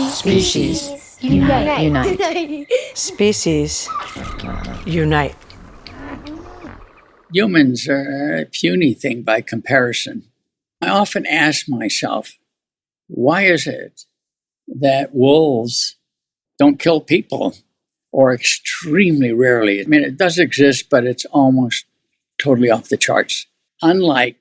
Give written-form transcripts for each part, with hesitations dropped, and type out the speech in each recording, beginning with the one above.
Species. Unite. Species. Unite. Humans are a puny thing by comparison. I often ask myself, why is it that wolves don't kill people, or extremely rarely? I mean, it does exist, but it's almost totally off the charts. Unlike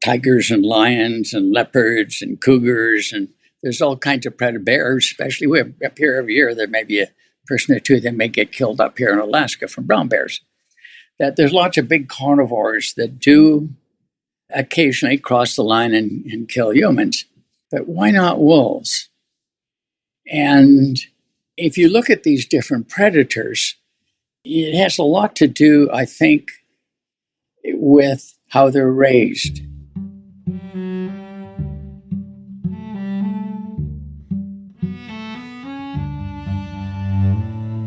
tigers and lions and leopards and cougars, and there's all kinds of predator bears, especially up here every year, there may be a person or two that may get killed up here in Alaska from brown bears. That there's lots of big carnivores that do occasionally cross the line and kill humans. But why not wolves? And if you look at these different predators, it has a lot to do, I think, with how they're raised.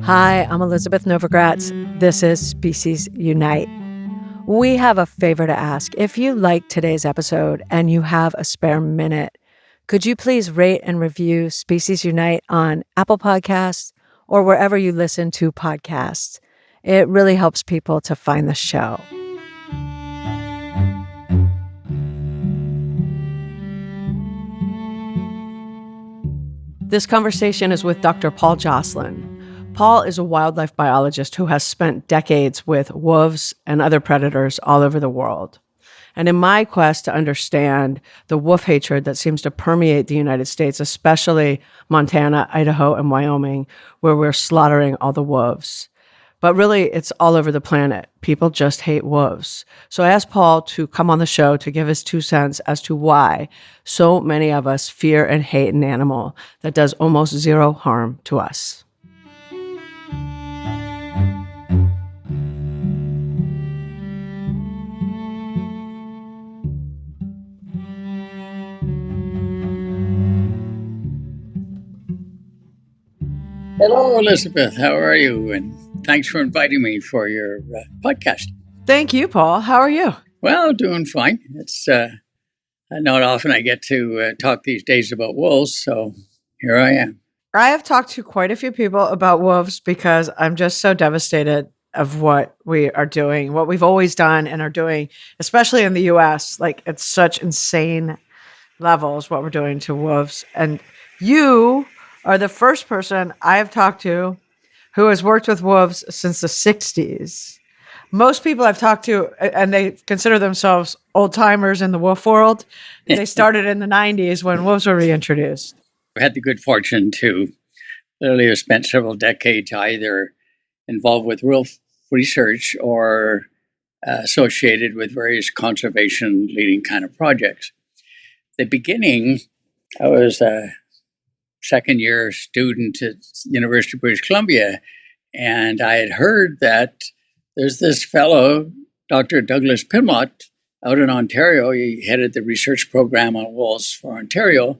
Hi, I'm Elizabeth Novogratz. This is Species Unite. We have a favor to ask. If you like today's episode and you have a spare minute, could you please rate and review Species Unite on Apple Podcasts or wherever you listen to podcasts? It really helps people to find the show. This conversation is with Dr. Paul Joslin. Paul is a wildlife biologist who has spent decades with wolves and other predators all over the world. And in my quest to understand the wolf hatred that seems to permeate the United States, especially Montana, Idaho, and Wyoming, where we're slaughtering all the wolves. But really, it's all over the planet. People just hate wolves. So I asked Paul to come on the show to give his 2 cents as to why so many of us fear and hate an animal that does almost zero harm to us. Hello, Elizabeth. How are you? And thanks for inviting me for your podcast. Thank you, Paul. How are you? Well, doing fine. It's not often I get to talk these days about wolves, so here I am. I have talked to quite a few people about wolves because I'm just so devastated of what we are doing, what we've always done and are doing, especially in the U.S. Like, it's such insane levels what we're doing to wolves. And you are the first person I have talked to who has worked with wolves since the 60s. Most people I've talked to, and they consider themselves old timers in the wolf world, they started in the 90s when wolves were reintroduced. I've had the good fortune to literally have spent several decades either involved with wolf research or associated with various conservation leading kind of projects. The beginning, I was a second-year student at University of British Columbia, and I had heard that there's this fellow, Dr. Douglas Pinmont, out in Ontario. He headed the research program on wolves for Ontario,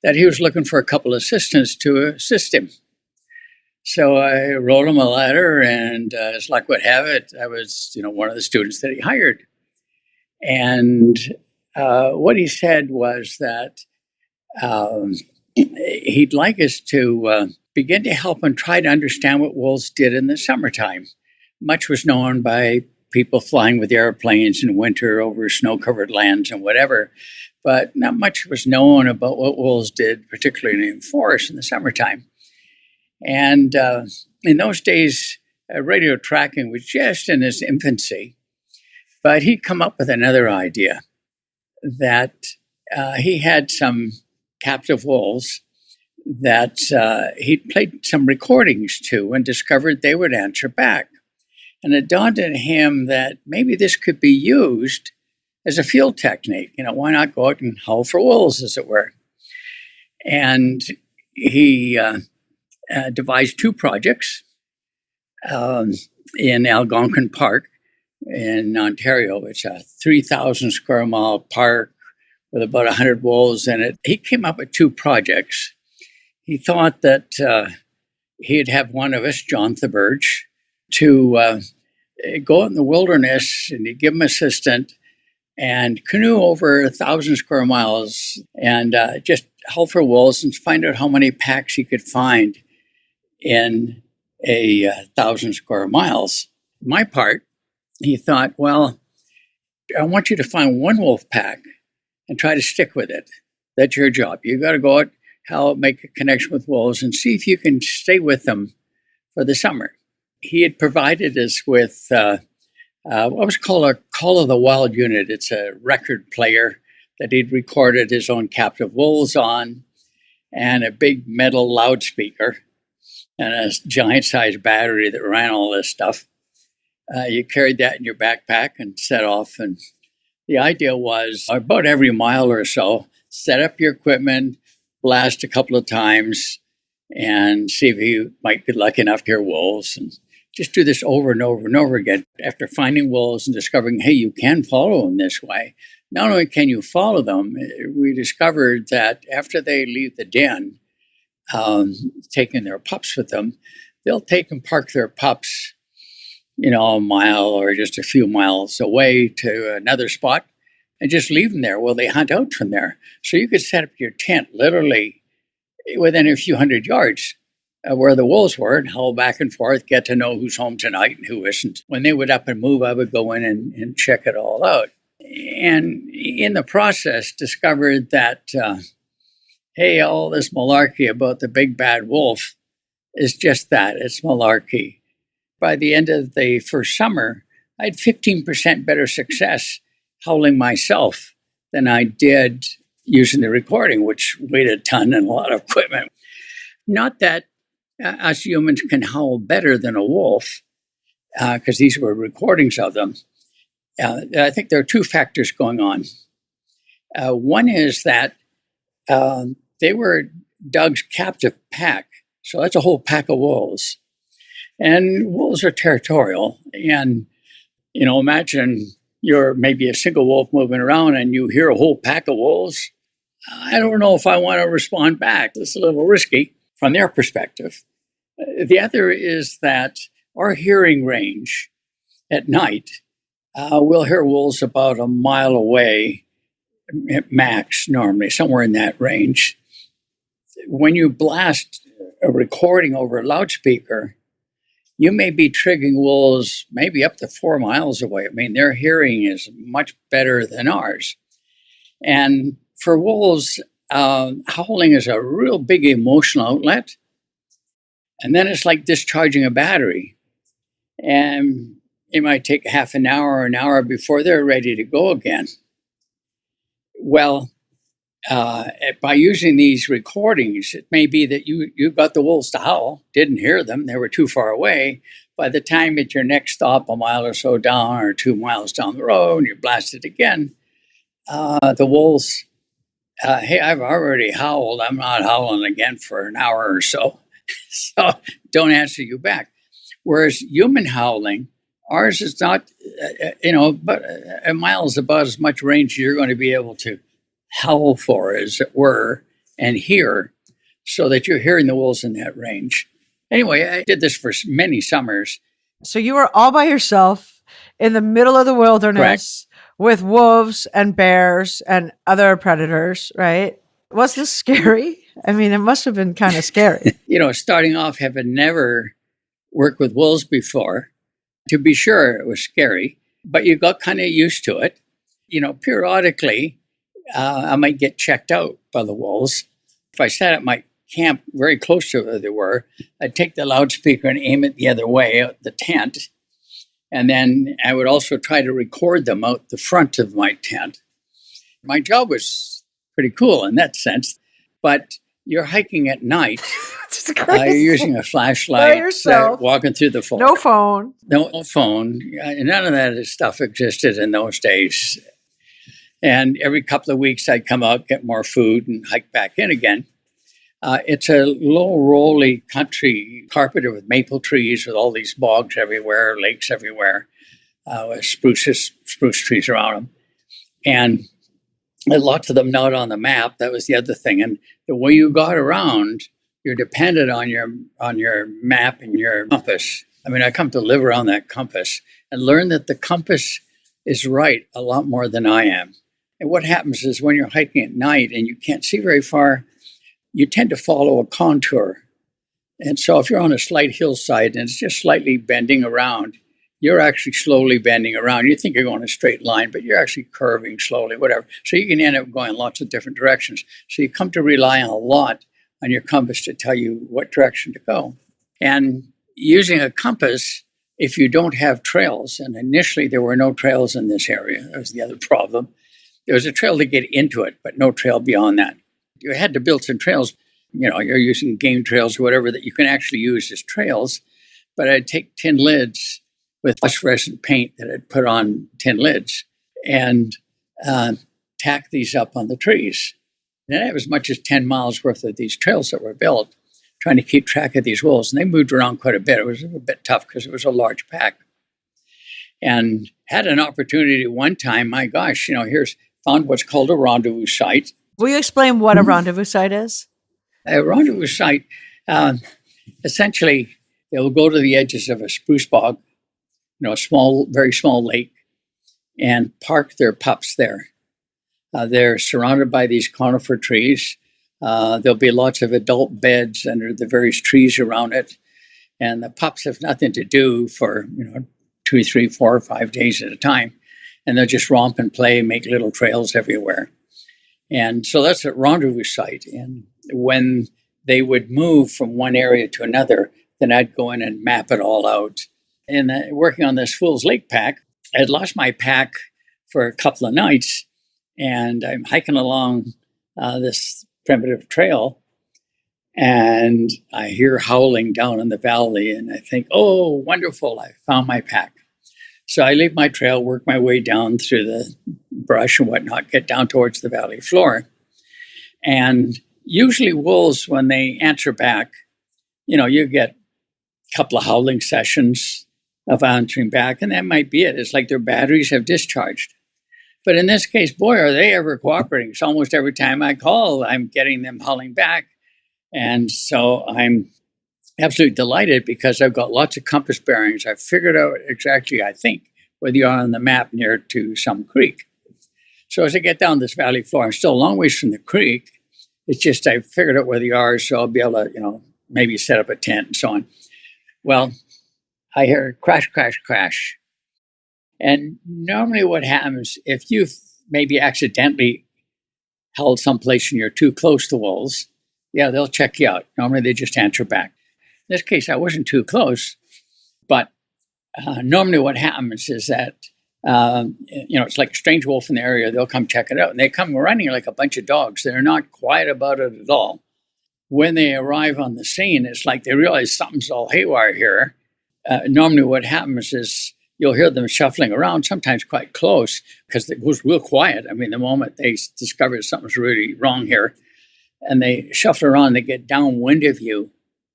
that he was looking for a couple of assistants to assist him. So I wrote him a letter, and as luck would have it, I was, one of the students that he hired. And what he said was that he'd like us to begin to help and try to understand what wolves did in the summertime. Much was known by people flying with airplanes in winter over snow-covered lands and whatever, but not much was known about what wolves did, particularly in forests in the summertime. And in those days, radio tracking was just in its infancy, but he'd come up with another idea that he had some captive wolves that he'd played some recordings to and discovered they would answer back. And it dawned on him that maybe this could be used as a field technique. Why not go out and howl for wolves, as it were? And he devised 2 projects in Algonquin Park in Ontario. It's a 3,000 square mile park with about 100 wolves in it. He came up with 2 projects. He thought that he'd have one of us, John Theberge, to go out in the wilderness, and he'd give him an assistant and canoe over 1,000 square miles and just hunt for wolves and find out how many packs he could find in 1,000 square miles. My part, he thought, well, I want you to find one wolf pack and try to stick with it. That's your job. You got to go out, make a connection with wolves and see if you can stay with them for the summer. He had provided us with what was called a Call of the Wild unit. It's a record player that he'd recorded his own captive wolves on, and a big metal loudspeaker, and a giant-sized battery that ran all this stuff. You carried that in your backpack and set off. And the idea was about every mile or so, set up your equipment, blast a couple of times, and see if you might be lucky enough to hear wolves. And just do this over and over and over again. After finding wolves and discovering, hey, you can follow them this way, not only can you follow them, we discovered that after they leave the den, taking their pups with them, they'll take and park their pups, a mile or just a few miles away to another spot and just leave them there while they hunt out from there. So you could set up your tent literally within a few hundred yards where the wolves were and howl back and forth, get to know who's home tonight and who isn't. When they would up and move, I would go in and check it all out. And in the process, discovered that, hey, all this malarkey about the big bad wolf is just that. It's malarkey. By the end of the first summer, I had 15% better success howling myself than I did using the recording, which weighed a ton and a lot of equipment. Not that us humans can howl better than a wolf, because these were recordings of them. I think there are two factors going on. One is that they were Doug's captive pack, so that's a whole pack of wolves. And wolves are territorial. And, imagine you're maybe a single wolf moving around and you hear a whole pack of wolves. I don't know if I want to respond back. It's a little risky from their perspective. The other is that our hearing range at night, we'll hear wolves about a mile away, max normally, somewhere in that range. When you blast a recording over a loudspeaker, you may be triggering wolves maybe up to 4 miles away. I mean, their hearing is much better than ours. And for wolves, howling is a real big emotional outlet. And then it's like discharging a battery. And it might take half an hour or an hour before they're ready to go again. Well, by using these recordings, it may be that you got the wolves to howl, didn't hear them, they were too far away. By the time at your next stop, a mile or so down or 2 miles down the road, and you blast it again, the wolves, hey, I've already howled, I'm not howling again for an hour or so. So don't answer you back. Whereas human howling, ours is not, but a mile is about as much range you're going to be able to howl for, as it were, and hear, so that you're hearing the wolves in that range. Anyway, I did this for many summers. So you were all by yourself in the middle of the wilderness. Correct. With wolves and bears and other predators, right? Was this scary? I mean, it must have been kind of scary. Starting off, having never worked with wolves before, to be sure, it was scary, but you got kind of used to it. Periodically, I might get checked out by the wolves. If I sat at my camp very close to where they were, I'd take the loudspeaker and aim it the other way out the tent. And then I would also try to record them out the front of my tent. My job was pretty cool in that sense, but you're hiking at night. You're using a flashlight, walking through the forest. No phone. No phone. None of that stuff existed in those days. And every couple of weeks, I'd come out, get more food, and hike back in again. It's a low, rolly country, carpeted with maple trees, with all these bogs everywhere, lakes everywhere, with spruce trees around them. And lots of them not on the map. That was the other thing. And the way you got around, you're dependent on your map and your compass. I mean, I come to live around that compass and learn that the compass is right a lot more than I am. And what happens is when you're hiking at night and you can't see very far, you tend to follow a contour. And so if you're on a slight hillside and it's just slightly bending around, you're actually slowly bending around. You think you're going a straight line, but you're actually curving slowly, whatever. So you can end up going lots of different directions. So you come to rely on a lot on your compass to tell you what direction to go. And using a compass, if you don't have trails, and initially there were no trails in this area, that was the other problem. There was a trail to get into it, but no trail beyond that. You had to build some trails. You're using game trails or whatever that you can actually use as trails. But I'd take tin lids with phosphorescent paint that I'd put on tin lids and tack these up on the trees. And I have as much as 10 miles worth of these trails that were built, trying to keep track of these wolves. And they moved around quite a bit. It was a bit tough because it was a large pack. And had an opportunity one time, my gosh, found what's called a rendezvous site. Will you explain what a rendezvous site is? A rendezvous site, essentially, they'll go to the edges of a spruce bog, a small, very small lake, and park their pups there. They're surrounded by these conifer trees. There'll be lots of adult beds under the various trees around it. And the pups have nothing to do for, 2, 3, 4, or 5 days at a time. And they'll just romp and play, make little trails everywhere. And so that's a rendezvous site. And when they would move from one area to another, then I'd go in and map it all out. And working on this Fool's Lake pack, I'd lost my pack for a couple of nights. And I'm hiking along this primitive trail. And I hear howling down in the valley. And I think, oh, wonderful, I found my pack. So I leave my trail, work my way down through the brush and whatnot, get down towards the valley floor. And usually wolves, when they answer back, you get a couple of howling sessions of answering back, and that might be it. It's like their batteries have discharged. But in this case, boy, are they ever cooperating. So almost every time I call, I'm getting them howling back. And so I'm absolutely delighted because I've got lots of compass bearings. I've figured out exactly, I think, whether you are on the map near to some creek. So as I get down this valley floor, I'm still a long ways from the creek. It's just I figured out where they are, so I'll be able to, maybe set up a tent and so on. Well, I hear crash, crash, crash. And normally what happens, if you've maybe accidentally held someplace and you're too close to wolves, yeah, they'll check you out. Normally they just answer back. In this case, I wasn't too close, but normally what happens is that, it's like a strange wolf in the area. They'll come check it out, and they come running like a bunch of dogs. They're not quiet about it at all. When they arrive on the scene, it's like they realize something's all haywire here. Normally what happens is you'll hear them shuffling around, sometimes quite close, because it goes real quiet. I mean, the moment they discover something's really wrong here, and they shuffle around, they get downwind of you,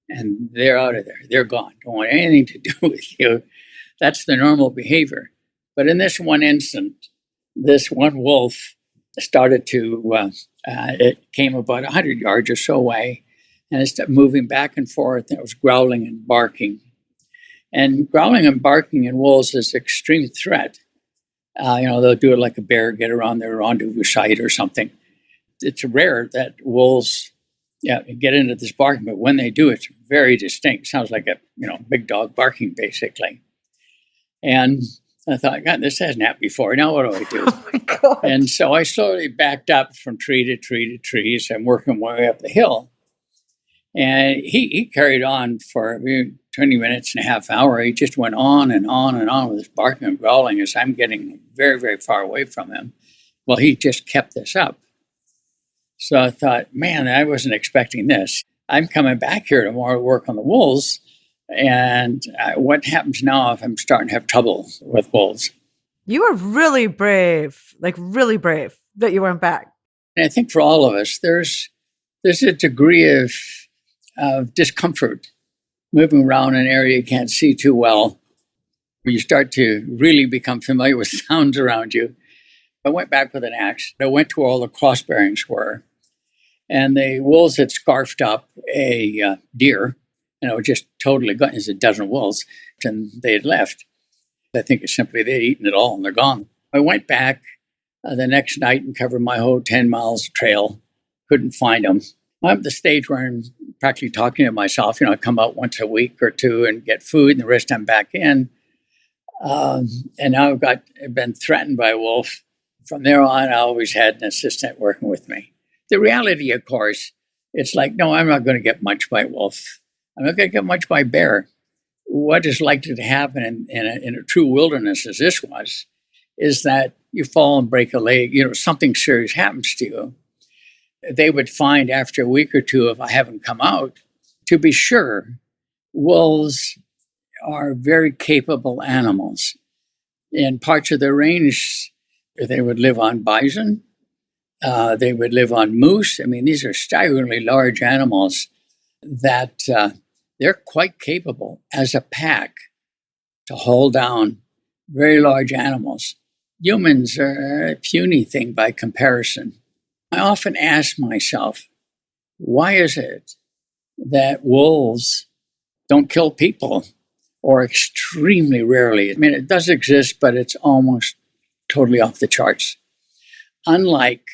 and they're out of there. They're gone. Don't want anything to do with you. That's the normal behavior. But in this one instant, this one wolf started to, it came about 100 yards or so away, and it started moving back and forth, and it was growling and barking. And growling and barking in wolves is an extreme threat. They'll do it like a bear, get around their rendezvous site or something. It's rare that wolves get into this barking, but when they do, it's very distinct. Sounds like a big dog barking, basically. And I thought, God, this hasn't happened before. Now what do I do? Oh my God. And so I slowly backed up from tree to tree to tree. So I'm working my way up the hill. And he carried on for 20 minutes and a half hour. He just went on and on and on with his barking and growling as I'm getting very, very far away from him. Well, he just kept this up. So I thought, man, I wasn't expecting this. I'm coming back here tomorrow to work on the wolves. And what happens now if I'm starting to have trouble with wolves? You were really brave, that you went back. And I think for all of us, there's a degree of discomfort moving around an area you can't see too well, where you start to really become familiar with sounds around you. I went back with an axe. I went to where all the cross bearings were, and the wolves had scarfed up a deer, and it was just totally gone. There's a dozen wolves, and they had left. I think it's simply they'd eaten it all, and they're gone. I went back the next night and covered my whole 10 miles of trail. Couldn't find them. I'm at the stage where I'm practically talking to myself. I come out once a week or two and get food, and the rest I'm back in. And now I've been threatened by a wolf. From there on, I always had an assistant working with me. The reality, of course, it's like, no, I'm not going to get much by wolf. I'm not going to get much by bear. What is likely to happen in a true wilderness, as this was, is that you fall and break a leg, something serious happens to you. They would find after a week or two, if I haven't come out, to be sure, wolves are very capable animals. In parts of the range, they would live on bison. They would live on moose. I mean, these are staggeringly large animals that they're quite capable as a pack to hold down very large animals. Humans are a puny thing by comparison. I often ask myself, why is it that wolves don't kill people, or extremely rarely? I mean, it does exist, but it's almost totally off the charts. Unlike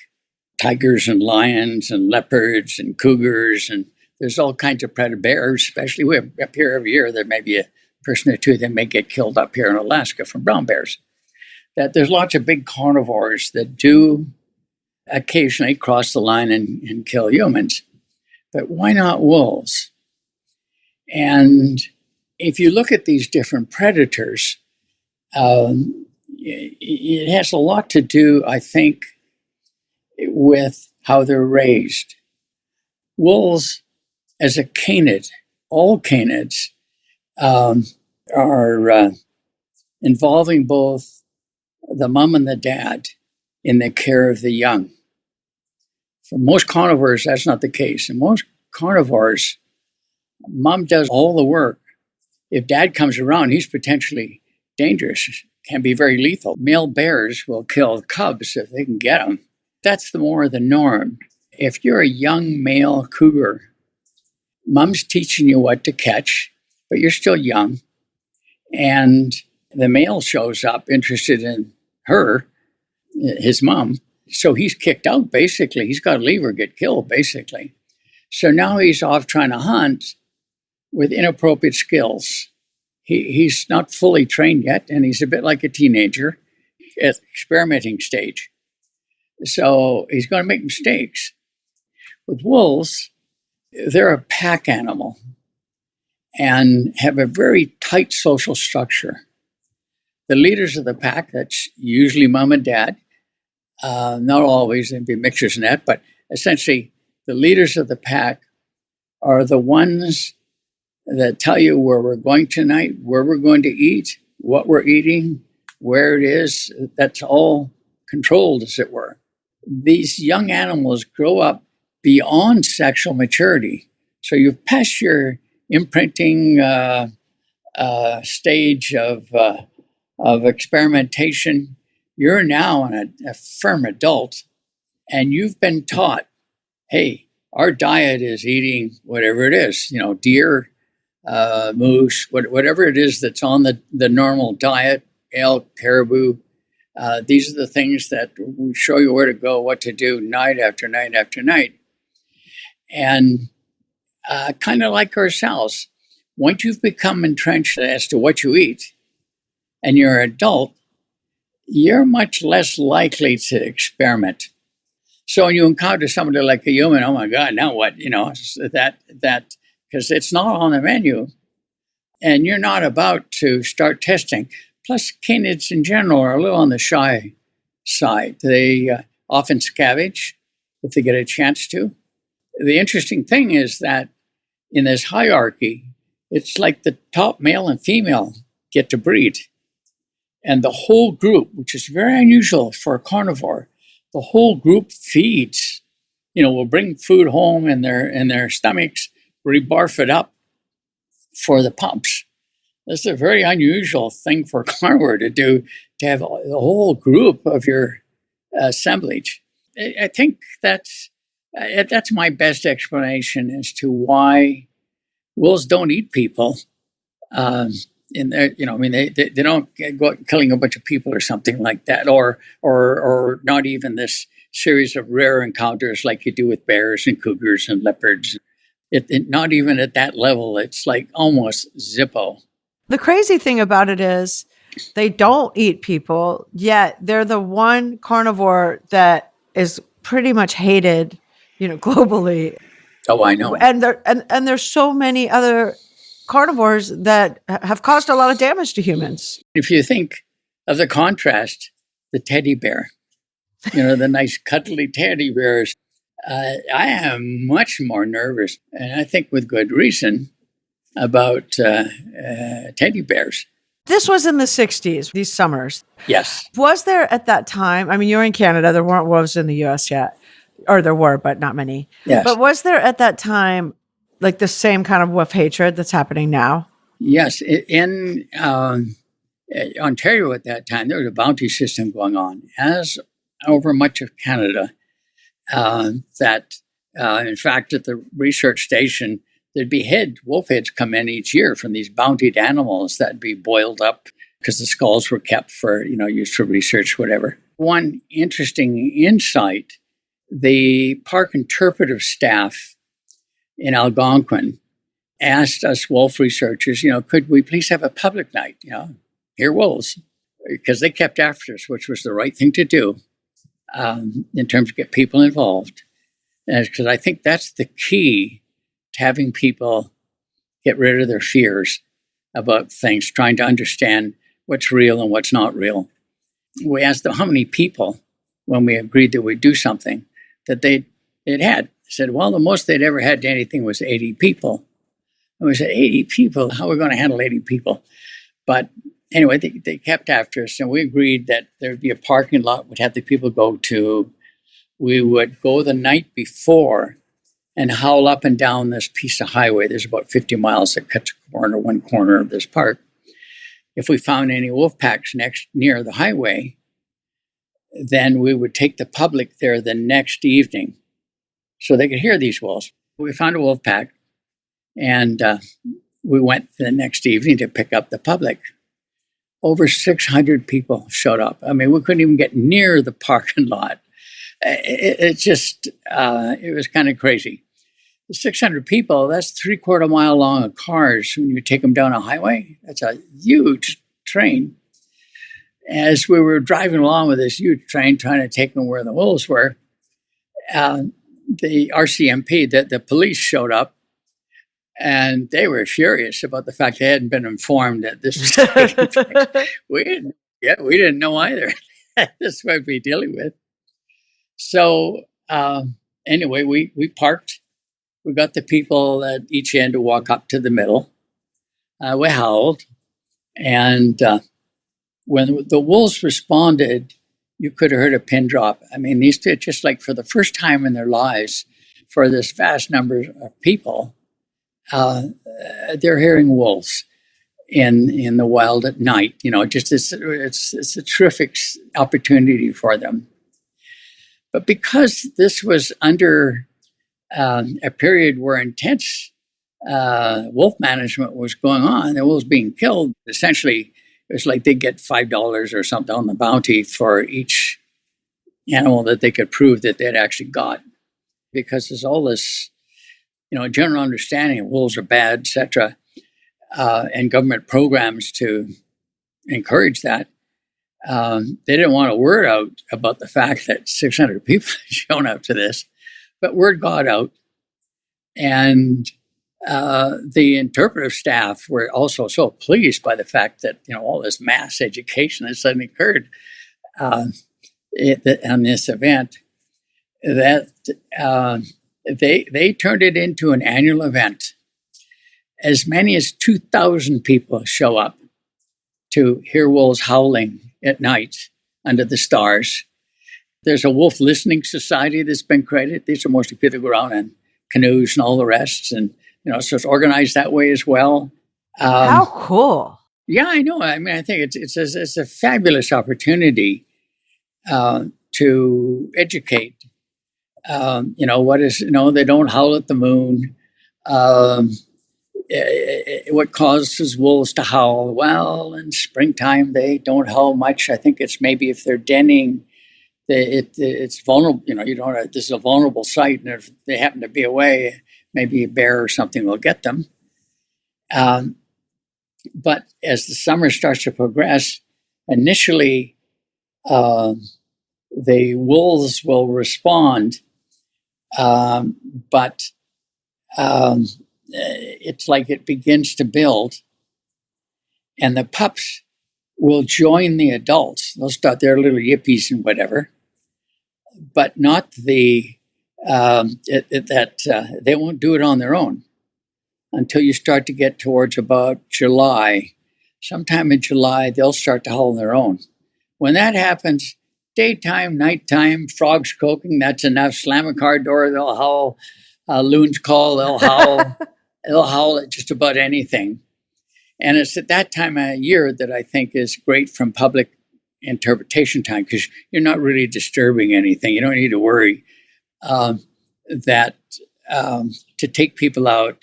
tigers and lions and leopards and cougars, and there's all kinds of predator bears, especially we have up here every year, there may be a person or two that may get killed up here in Alaska from brown bears. That there's lots of big carnivores that do occasionally cross the line and kill humans. But why not wolves? And if you look at these different predators, it has a lot to do, I think, with how they're raised. Wolves, as a canid, all canids are involving both the mom and the dad in the care of the young. For most carnivores, that's not the case. In most carnivores, mom does all the work. If dad comes around, he's potentially dangerous, can be very lethal. Male bears will kill cubs if they can get them. That's more the norm. If you're a young male cougar, mom's teaching you what to catch, but you're still young, and the male shows up interested in her, his mom, so he's kicked out, basically. He's got to leave or get killed, basically. So now he's off trying to hunt with inappropriate skills. He's not fully trained yet, and he's a bit like a teenager at experimenting stage. So he's going to make mistakes. With wolves, they're a pack animal and have a very tight social structure. The leaders of the pack, that's usually mom and dad, not always, there'd be mixtures in that, but essentially the leaders of the pack are the ones that tell you where we're going tonight, where we're going to eat, what we're eating, where it is. That's all controlled, as it were. These young animals grow up beyond sexual maturity. So you've passed your imprinting stage of experimentation. You're now a firm adult, and you've been taught, hey, our diet is eating whatever it is, deer, moose, whatever it is that's on the normal diet, elk, caribou. These are the things that we show you where to go, what to do night after night after night. And kind of like ourselves, once you've become entrenched as to what you eat and you're an adult, you're much less likely to experiment. So when you encounter somebody like a human, oh my God, now what? That because it's not on the menu, and you're not about to start testing. Plus, canids in general are a little on the shy side. They often scavenge if they get a chance to. The interesting thing is that in this hierarchy, it's like the top male and female get to breed. And the whole group, which is very unusual for a carnivore, the whole group feeds, will bring food home in their stomachs, barf it up for the pups. This is a very unusual thing for a carnivore to do, to have the whole group of your assemblage. I think that's my best explanation as to why wolves don't eat people. in there, I mean, they don't go out killing a bunch of people or something like that, or not even this series of rare encounters like you do with bears and cougars and leopards. Not even at that level. It's like almost Zippo. The crazy thing about it is they don't eat people, yet they're the one carnivore that is pretty much hated, globally. Oh, I know. And there's so many other carnivores that have caused a lot of damage to humans. If you think of the contrast, the teddy bear, the nice cuddly teddy bears, I am much more nervous, and I think with good reason, about teddy bears. This was in the 60s, these summers. Yes. Was there at that time, I mean, you're in Canada, there weren't wolves in the US yet, or there were, but not many. Yes. But was there at that time like the same kind of wolf hatred that's happening now? Yes. In Ontario at that time, there was a bounty system going on, as over much of Canada, that in fact, at the research station, there'd be wolf heads come in each year from these bountied animals that'd be boiled up because the skulls were kept for, used for research, whatever. One interesting insight, the park interpretive staff in Algonquin asked us wolf researchers, could we please have a public night, hear wolves? Because they kept after us, which was the right thing to do in terms of get people involved. Because I think that's the key to having people get rid of their fears about things, trying to understand what's real and what's not real. We asked them how many people, when we agreed that we'd do something, that they'd had. They said, well, the most they'd ever had to anything was 80 people. And we said, 80 people? How are we going to handle 80 people? But anyway, they kept after us, and we agreed that there'd be a parking lot we'd have the people go to. We would go the night before and howl up and down this piece of highway. There's about 50 miles that cuts one corner of this park. If we found any wolf packs near the highway, then we would take the public there the next evening so they could hear these wolves. We found a wolf pack, and we went the next evening to pick up the public. Over 600 people showed up. I mean, we couldn't even get near the parking lot. It was kind of crazy. 600 people, that's 3/4 mile long of cars when you take them down a highway. That's a huge train. As we were driving along with this huge train trying to take them where the wolves were, the RCMP, the police showed up, and they were furious about the fact they hadn't been informed that this was taking place. We didn't know either. This is what we're dealing with. So anyway, we parked. We got the people at each end to walk up to the middle. We howled. And when the wolves responded, you could have heard a pin drop. I mean, these two, just like for the first time in their lives, for this vast number of people, they're hearing wolves in the wild at night. It's a terrific opportunity for them. But because this was under a period where intense wolf management was going on, the wolves being killed, essentially, it was like they get $5 or something on the bounty for each animal that they could prove that they'd actually got. Because there's all this, general understanding of wolves are bad, etc., and government programs to encourage that. They didn't want a word out about the fact that 600 people had shown up to this, but word got out. And the interpretive staff were also so pleased by the fact that, all this mass education that suddenly occurred on this event, that they turned it into an annual event. As many as 2,000 people show up to hear wolves howling at night under the stars. There's a wolf listening society that's been created. These are mostly people who go around in canoes and all the rest. And, so it's organized that way as well. How cool. Yeah, I know. I mean, I think it's a fabulous opportunity to educate. What is, they don't howl at the moon. what causes wolves to howl? Well, in springtime, they don't howl much. I think it's maybe if they're denning, it's vulnerable. You don't. This is a vulnerable site, and if they happen to be away, maybe a bear or something will get them. But as the summer starts to progress, initially, the wolves will respond, but it's like it begins to build, and the pups will join the adults. They'll start their little yippies and whatever, but not they won't do it on their own until you start to get towards about July. Sometime in July, they'll start to howl on their own. When that happens, daytime, nighttime, frogs croaking, that's enough. Slam a car door, they'll howl. Loons call, they'll howl. They'll howl at just about anything. And it's at that time of year that I think is great from public interpretation time, because you're not really disturbing anything. You don't need to worry that to take people out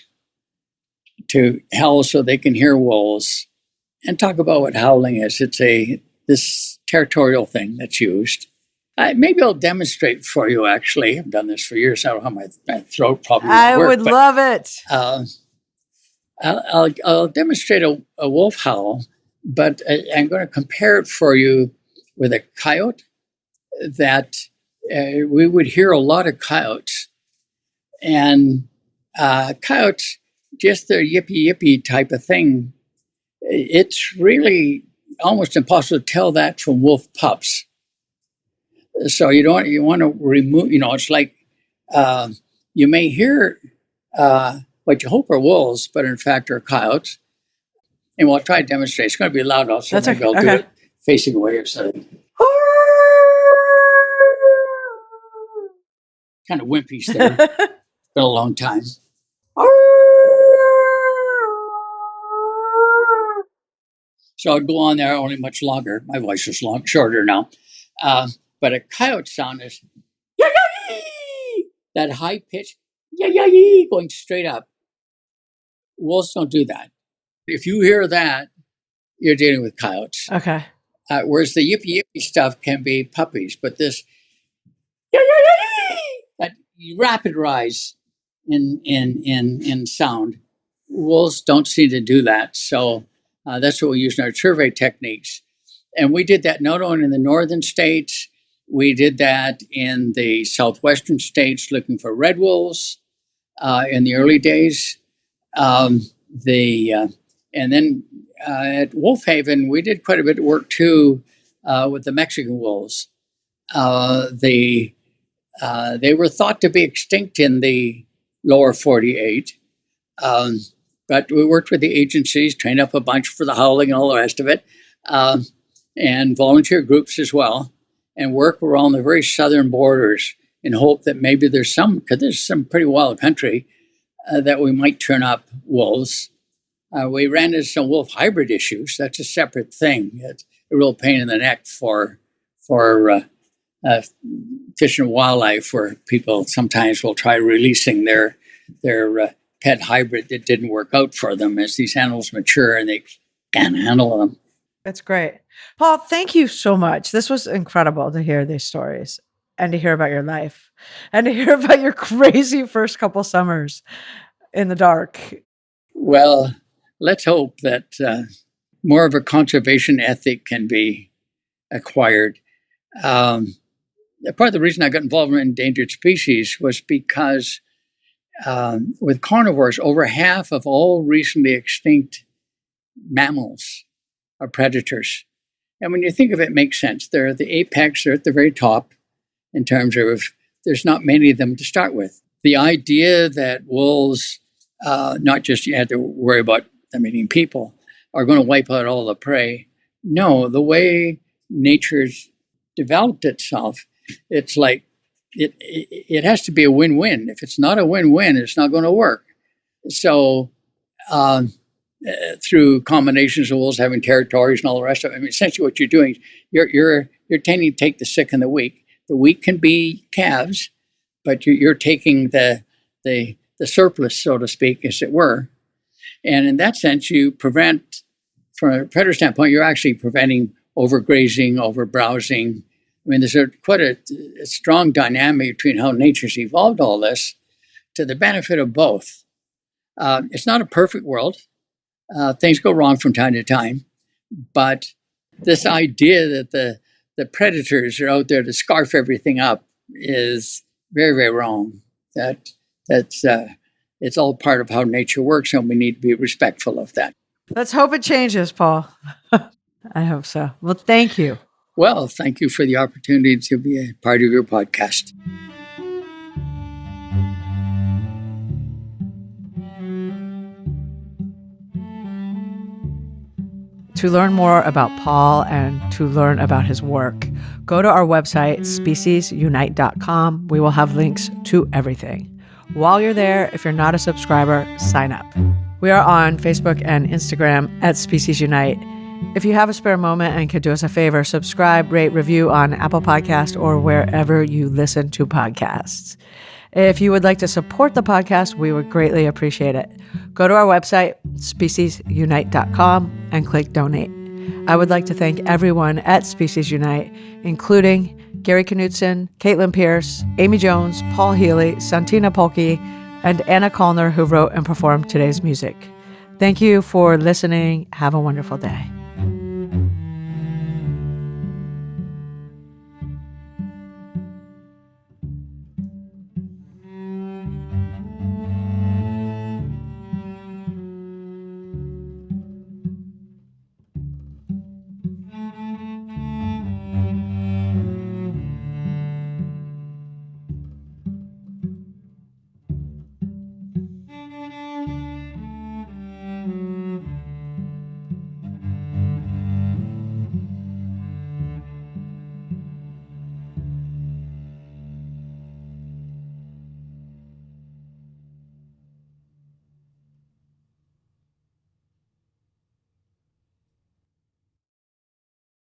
to howl so they can hear wolves and talk about what howling is. It's this territorial thing that's used. Maybe I'll demonstrate for you, actually. I've done this for years. I don't know how my throat probably I work, would love it. I'll demonstrate a wolf howl, but I'm going to compare it for you with a coyote. That we would hear a lot of coyotes. And coyotes, just their yippee type of thing, it's really almost impossible to tell that from wolf pups. So you want to remove, it's like you may hear what you hope are wolves, but in fact are coyotes. And we'll try to demonstrate. It's going to be loud also. That's maybe okay. I'll do it facing away or something. Kind of wimpy there. It's been a long time. So I'd go on there only much longer. My voice is shorter now. But a coyote sound is that high pitch, going straight up. Wolves don't do that. If you hear that, you're dealing with coyotes. Okay. Whereas the yippee stuff can be puppies, but this that rapid rise in sound, wolves don't seem to do that. So that's what we use in our survey techniques. And we did that not only in the northern states, we did that in the southwestern states looking for red wolves in the early days. And then at Wolf Haven, we did quite a bit of work too with the Mexican wolves. They were thought to be extinct in the lower 48. But we worked with the agencies, trained up a bunch for the howling and all the rest of it, and volunteer groups as well, and work around the very southern borders in hope that maybe there's some pretty wild country that we might turn up wolves. We ran into some wolf hybrid issues. That's a separate thing. It's a real pain in the neck for Fish and Wildlife, where people sometimes will try releasing their pet hybrid that didn't work out for them as these animals mature and they can't handle them. That's great. Paul, thank you so much. This was incredible to hear these stories and to hear about your life and to hear about your crazy first couple summers in the dark. Well, let's hope that more of a conservation ethic can be acquired. Part of the reason I got involved in endangered species was because with carnivores, over half of all recently extinct mammals are predators. And when you think of it, it makes sense. They're the apex, they're at the very top in terms of there's not many of them to start with. The idea that wolves, not just you have to worry about them eating people, are going to wipe out all the prey. No, the way nature's developed itself, it's like it has to be a win-win. If it's not a win-win, it's not going to work. So through combinations of wolves having territories and all the rest of it, I mean, essentially what you're doing, you're tending to take the sick and the weak. The weak can be calves, but you're taking the surplus, so to speak, as it were. And in that sense, you prevent, from a predator standpoint, you're actually preventing overgrazing, overbrowsing. I mean, there's quite a strong dynamic between how nature's evolved all this to the benefit of both. It's not a perfect world. Things go wrong from time to time. But this idea that the predators are out there to scarf everything up is very, very wrong. That's it's all part of how nature works, and we need to be respectful of that. Let's hope it changes, Paul. I hope so. Well, thank you. Well, thank you for the opportunity to be a part of your podcast. To learn more about Paul and to learn about his work, go to our website, speciesunite.com. We will have links to everything. While you're there, if you're not a subscriber, sign up. We are on Facebook and Instagram at Species Unite. If you have a spare moment and could do us a favor, subscribe, rate, review on Apple Podcasts or wherever you listen to podcasts. If you would like to support the podcast, we would greatly appreciate it. Go to our website, speciesunite.com, and click donate. I would like to thank everyone at Species Unite, including Gary Knutson, Caitlin Pierce, Amy Jones, Paul Healy, Santina Polke, and Anna Kallner, who wrote and performed today's music. Thank you for listening. Have a wonderful day.